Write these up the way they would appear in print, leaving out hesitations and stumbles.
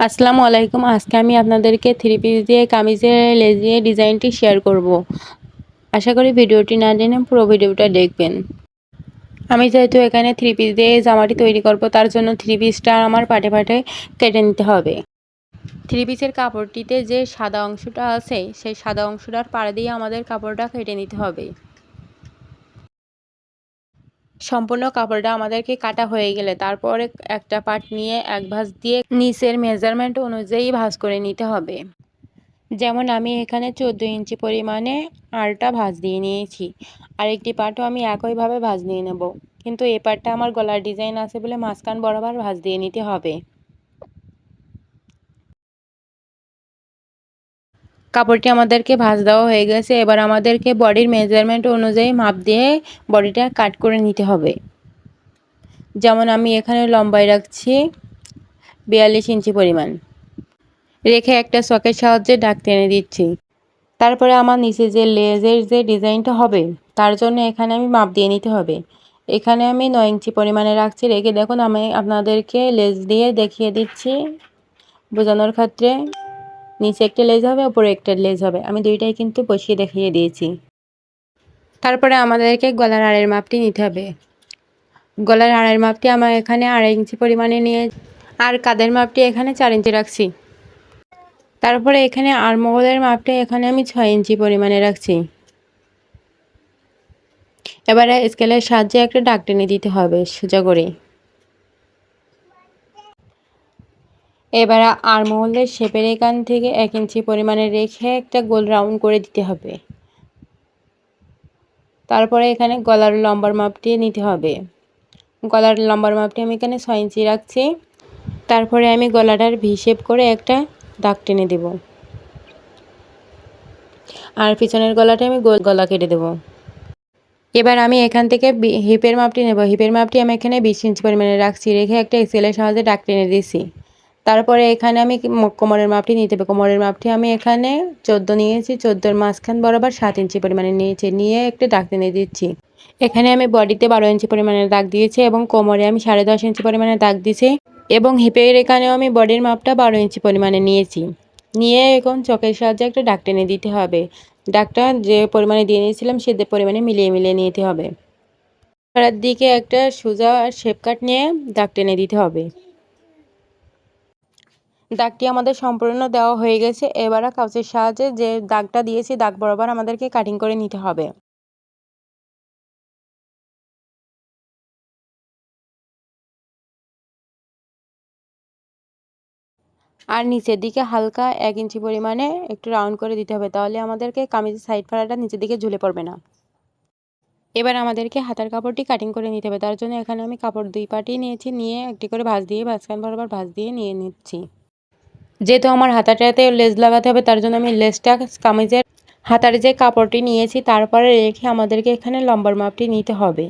আসসালামু আলাইকুম। আজকে আমি আপনাদেরকে থ্রি পিস দিয়ে কামিজের লেস দিয়ে ডিজাইনটি শেয়ার করব। আশা করি ভিডিওটি না জেনে পুরো ভিডিওটা দেখবেন। আমি যেহেতু এখানে থ্রি পিস দিয়ে জামাটি তৈরি করব, তার জন্য থ্রি পিসটা আমার পাটে পাটে কেটে নিতে হবে। থ্রি পিসের কাপড়টিতে যে সাদা অংশটা আছে, সেই সাদা অংশটার পাড়ে দিয়ে আমাদের কাপড়টা কেটে নিতে হবে। সম্পূর্ণ কাপড়টা আমাদেরকে কাটা হয়ে গেলে তারপরে একটা পাট নিয়ে এক ভাঁজ দিয়ে নিচের মেজারমেন্ট অনুযায়ী ভাঁজ করে নিতে হবে। যেমন আমি এখানে 14 ইঞ্চি পরিমাণে আরটা ভাঁজ দিয়ে নিয়েছি। আরেকটি পাটও আমি একইভাবে ভাঁজ নিয়ে নেব, কিন্তু এই পাটটা আমার গলার ডিজাইন আছে বলে মাঝখান বরাবর ভাঁজ দিয়ে নিতে হবে। কাপড়টি আমাদেরকে ভাঁজ দেওয়া হয়ে গেছে। এবার আমাদেরকে বডির মেজারমেন্ট অনুযায়ী মাপ দিয়ে বডিটা কাট করে নিতে হবে। যেমন আমি এখানে লম্বায় রাখছি 42 ইঞ্চি পরিমাণ, রেখে একটা চকের সাহায্যে দাগ টেনে দিচ্ছি। তারপরে আমার নিচে যে লেজের যে ডিজাইনটা হবে, তার জন্য এখানে আমি মাপ দিয়ে নিতে হবে। এখানে আমি 9 ইঞ্চি পরিমাণে রাখছি। রেখে দেখুন, আমি আপনাদেরকে লেজ দিয়ে দেখিয়ে দিচ্ছি বোঝানোর ক্ষেত্রে। নিচে একটা লেজ হবে, উপরে একটা লেজ হবে, আমি দুইটাই কিন্তু বসিয়ে দেখিয়ে দিয়েছি। তারপরে আমাদেরকে গলার আড়ের মাপটি নিতে হবে। গলার আড়ের মাপটি আমার এখানে 2.5 ইঞ্চি পরিমাণে নিয়ে, আর কাঁধের মাপটি এখানে 4 ইঞ্চি রাখছি। তারপরে এখানে আর্মহোলের মাপটা এখানে আমি 6 ইঞ্চি পরিমাণে রাখছি। এবারে স্কেলের সাহায্যে একটা দাগ টেনে দিতে হবে সোজা করে। এবারে আর্মহোলের শেপের এখান থেকে 1 ইঞ্চি পরিমাণে রেখে একটা গোল রাউন্ড করে দিতে হবে। তারপরে এখানে গলার লম্বার মাপটি নিতে হবে। গলার লম্বার মাপটি আমি এখানে 6 ইঞ্চি রাখছি। তারপরে আমি গলাটার ভি শেপ করে একটা দাগ টেনে দেব, আর পিছনের গলাটা আমি গোল গলা কেটে দেব। এবার আমি এখান থেকে হিপের মাপটি নেব। হিপের মাপটি আমি এখানে 20 ইঞ্চি পরিমাণে রাখছি, রেখে একটা স্কেলের সাহায্যে দাগ টেনে দিয়েছি। তারপরে এখানে আমি কোমরের মাপটি নিতে হবে। কোমরের মাপটি আমি এখানে 14 নিয়েছি। 14-র মাঝখান বরাবর 7 ইঞ্চি পরিমাণে নিয়েছি, নিয়ে একটা দাগ টেনে দিচ্ছি। এখানে আমি বডিতে 12 ইঞ্চি পরিমাণে দাগ দিয়েছি এবং কোমরে আমি 10.5 ইঞ্চি পরিমাণে দাগ দিয়েছি, এবং হিপের এখানেও আমি বডির মাপটা 12 ইঞ্চি পরিমাণে নিয়েছি। নিয়ে এখন চকের সাহায্যে একটা দাগ টেনে দিতে হবে। দাগটা যে পরিমাণে দিয়ে নিয়েছিলাম সে পরিমাণে মিলিয়ে মিলিয়ে নিতে হবে। গলার দিকে একটা সোজা শেপ কাট নিয়ে দাগ টেনে দিতে হবে। দাগটি আমাদের সম্পূর্ণ দেওয়া হয়ে গেছে। এবারে কাঁচের সাহায্যে যে দাগটা দিয়েছি দাগ বরাবর আমাদেরকে কাটিং করে নিতে হবে। আর নিচের দিকে হালকা 1 ইঞ্চি পরিমাণে একটু রাউন্ড করে দিতে হবে, তাহলে আমাদেরকে কামিজের সাইড ফাড়াটা নিচের দিকে ঝুলে পড়বে না। এবার আমাদেরকে হাতার কাপড়টি কাটিং করে নিতে হবে। তার জন্য এখানে আমি কাপড় 2 পাটি নিয়েছি, নিয়ে একটি করে ভাঁজ দিয়ে মাঝখান বরাবর ভাঁজ দিয়ে নিয়ে নিচ্ছি। যেহেতু আমার হাতাটাতে লেস লাগাতে হবে, তার জন্য আমি লেসটা কামিজের হাতার যে কাপড়টি নিয়েছি তারপরে রেখে আমাদেরকে এখানে লম্বার মাপটি নিতে হবে।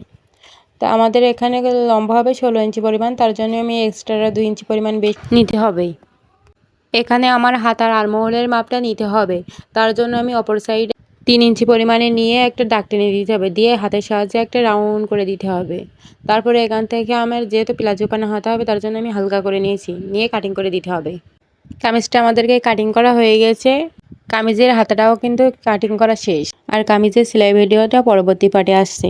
তা আমাদের এখানে লম্বা হবে 16 ইঞ্চি পরিমাণ, তার জন্য আমি এক্সট্রা 2 ইঞ্চি পরিমাণ বেশি নিতে হবে। এখানে আমার হাতার আর্মহোলের মাপটা নিতে হবে, তার জন্য আমি অপর সাইডে 3 ইঞ্চি পরিমাণে নিয়ে একটা দাগ টেনে দিতে হবে, দিয়ে হাতের সাহায্যে একটা রাউন্ড করে দিতে হবে। তারপরে এখান থেকে আমার যেহেতু প্লাজো পানা হাতা হবে, তার জন্য আমি হালকা করে নিয়েছি, নিয়ে কাটিং করে দিতে হবে। কামিজটা আমাদেরকে কাটিং করা হয়ে গেছে। কামিজের হাতাটাও কিন্তু কাটিং করা শেষ, আর কামিজের সেলাই ভিডিওটা পরবর্তী পার্টে আসছে।